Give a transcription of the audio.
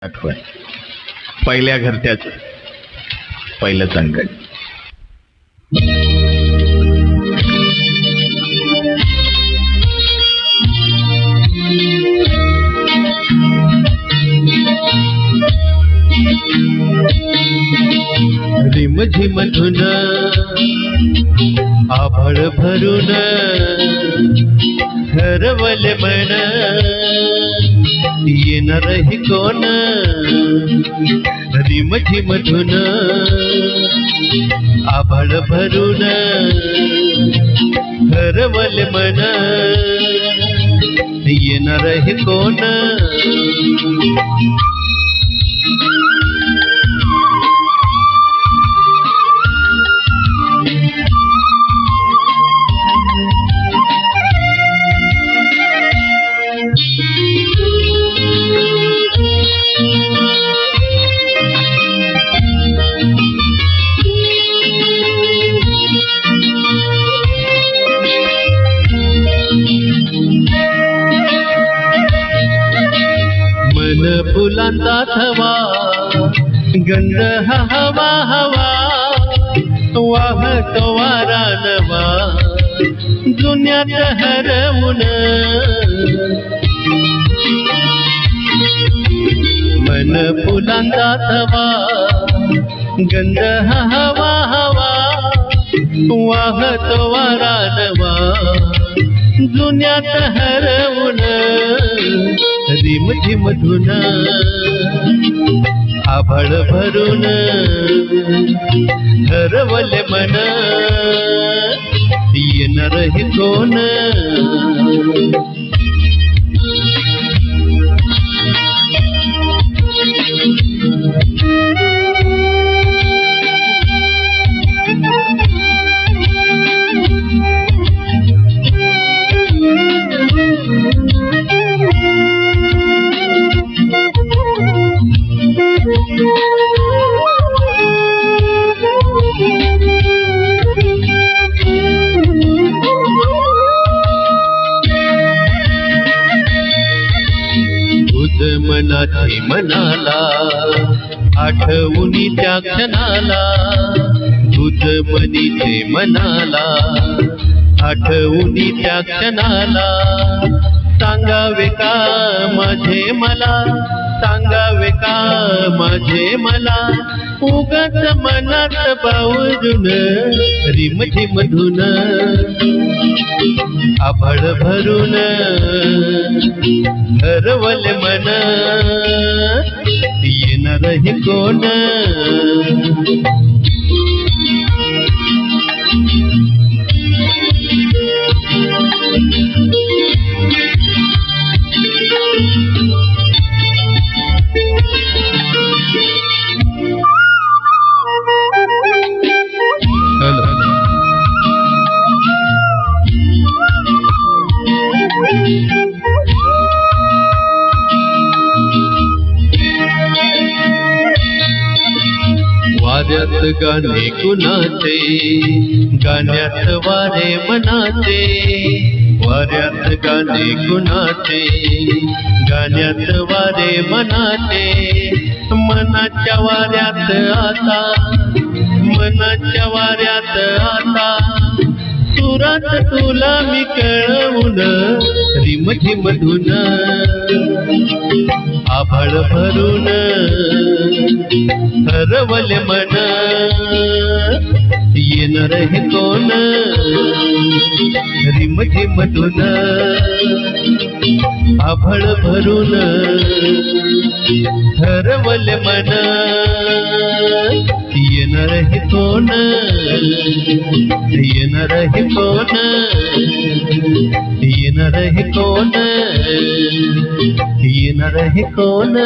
आठवण पहिल्या घरट्याचं पहिलं संकट. रिमझिम धुन आभाळ भरून ठरवले मन येणार ही कोण. रिमझिम धुन आभाळ भरून ठरवले मन येणार ही कोण. मन फुलांचा थवा गंध हवा हवा वाहतो वारा नवा जुन्यात हरवून. मन फुलांचा थवा गंध हवा हवा वाहतो वारा नवा जुन्यात हरवून. रिमझिम धुन आभाळ भरून ठरवले मन येणार हे कोण. मनाची मनाला आठवुनी त्या क्षणाला. तुझ मनीचे मनाला आठवुनी त्या क्षणाला. सांगावे का माझे मला सांगावे का माझे मला उगाच मनात बावरून. रिमझिम धुन आभाळ भरून ठरवले मन येणार हे कोण. वाऱ्यात गाणे कुणाचे गाण्यात वारे मनाचे. वाऱ्यात गाणे कुणाचे गाण्यात वारे मनाचे. मनाच्या वाऱ्यात आता मनाच्या वाऱ्यात आता सुरात तुला मी कळवून. रिमझिम धुन आभाळ भरून ठरवले मन येणार हे कोण. रिमझिम धुन आभाळ भरून ठरवले मन येणार हे कोण. येणार हे कोण येणार हे कोण येणार हे कोण.